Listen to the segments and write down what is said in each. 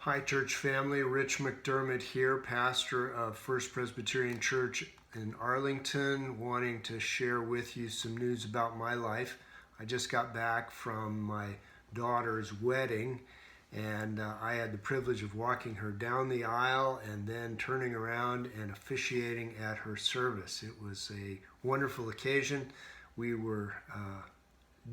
Hi, church family. Rich McDermott here, pastor of First Presbyterian Church in Arlington, wanting to share with you some news about my life. I just got back from my daughter's wedding, and I had the privilege of walking her down the aisle and then turning around and officiating at her service. It was a wonderful occasion. We were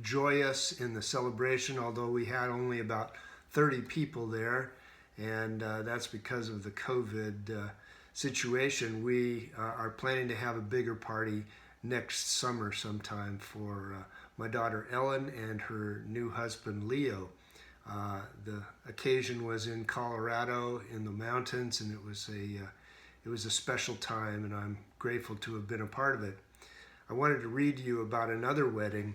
joyous in the celebration, although we had only about 30 people there. And that's because of the COVID situation. We are planning to have a bigger party next summer sometime for my daughter Ellen and her new husband Leo. The occasion was in Colorado in the mountains, and it was a special time, and I'm grateful to have been a part of it. I wanted to read you about another wedding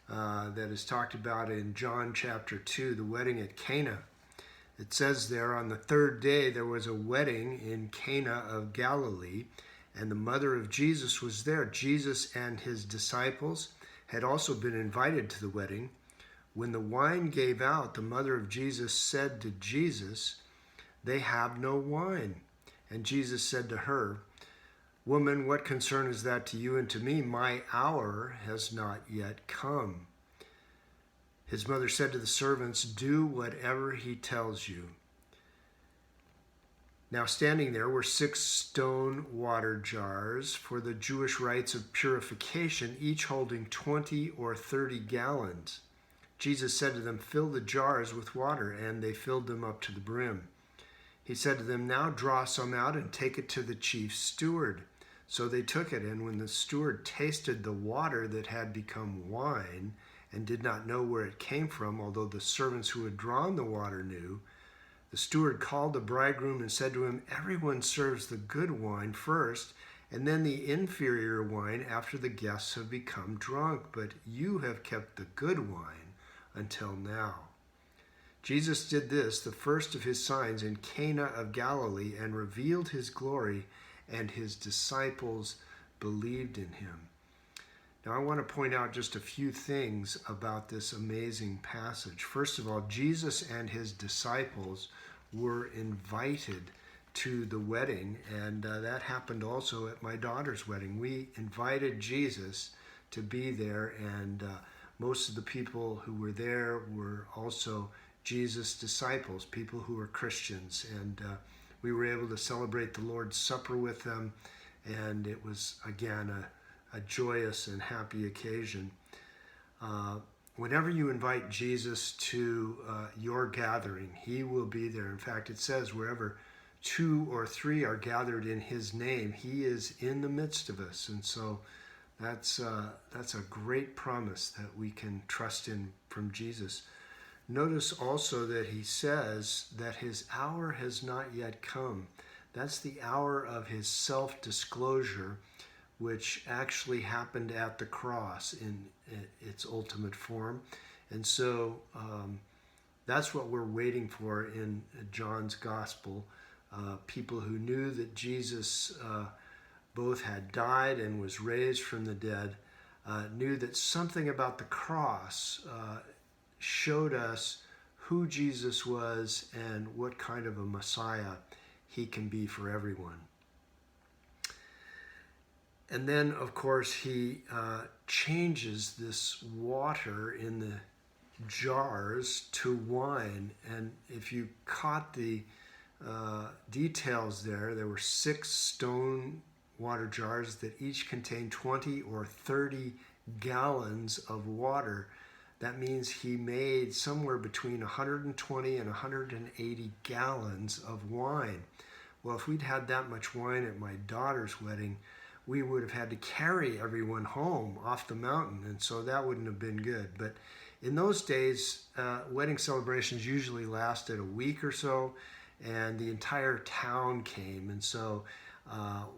that is talked about in John chapter 2, the wedding at Cana. It says there, on the third day there was a wedding in Cana of Galilee, and the mother of Jesus was there. Jesus and his disciples had also been invited to the wedding. When the wine gave out, the mother of Jesus said to Jesus, "They have no wine." And Jesus said to her, "Woman, what concern is that to you and to me? My hour has not yet come." His mother said to the servants, "Do whatever he tells you." Now standing there were 6 stone water jars for the Jewish rites of purification, each holding 20 or 30 gallons. Jesus said to them, "Fill the jars with water," and they filled them up to the brim. He said to them, "Now draw some out and take it to the chief steward." So they took it, and when the steward tasted the water that had become wine, and did not know where it came from, although the servants who had drawn the water knew, the steward called the bridegroom and said to him, "Everyone serves the good wine first, and then the inferior wine after the guests have become drunk, but you have kept the good wine until now." Jesus did this, the first of his signs, in Cana of Galilee, and revealed his glory, and his disciples believed in him. Now, I want to point out just a few things about this amazing passage. First of all, Jesus and his disciples were invited to the wedding, and that happened also at my daughter's wedding. We invited Jesus to be there, and most of the people who were there were also Jesus' disciples, people who were Christians, and we were able to celebrate the Lord's Supper with them, and it was, again, a joyous and happy occasion. Whenever you invite Jesus to your gathering, he will be there. In fact, it says wherever 2 or 3 are gathered in his name, he is in the midst of us. And so that's a great promise that we can trust in from Jesus. Notice also that he says that his hour has not yet come. That's the hour of his self-disclosure, which actually happened at the cross in its ultimate form. And so that's what we're waiting for in John's gospel. People who knew that Jesus both had died and was raised from the dead knew that something about the cross showed us who Jesus was and what kind of a Messiah he can be for everyone. And then, of course, he changes this water in the jars to wine. And if you caught the details there were 6 stone water jars that each contained 20 or 30 gallons of water. That means he made somewhere between 120 and 180 gallons of wine. Well, if we'd had that much wine at my daughter's wedding, we would have had to carry everyone home off the mountain, and so that wouldn't have been good. But in those days, wedding celebrations usually lasted a week or so, and the entire town came, and so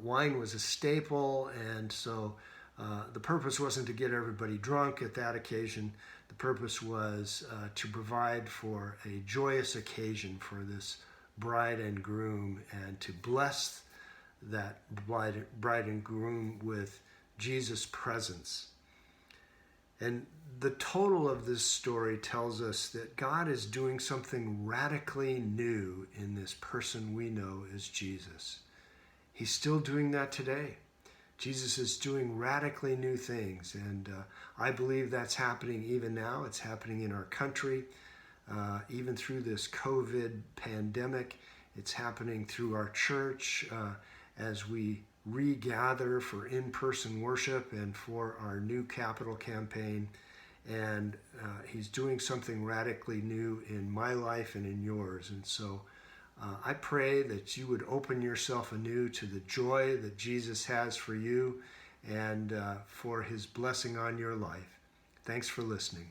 wine was a staple, and so the purpose wasn't to get everybody drunk at that occasion. The purpose was to provide for a joyous occasion for this bride and groom, and to bless that bride and groom with Jesus' presence. And the total of this story tells us that God is doing something radically new in this person we know as Jesus. He's still doing that today. Jesus is doing radically new things, and I believe that's happening even now. It's happening in our country, even through this COVID pandemic. It's happening through our church as we regather for in-person worship and for our new capital campaign. And he's doing something radically new in my life and in yours. And so I pray that you would open yourself anew to the joy that Jesus has for you and for his blessing on your life. Thanks for listening.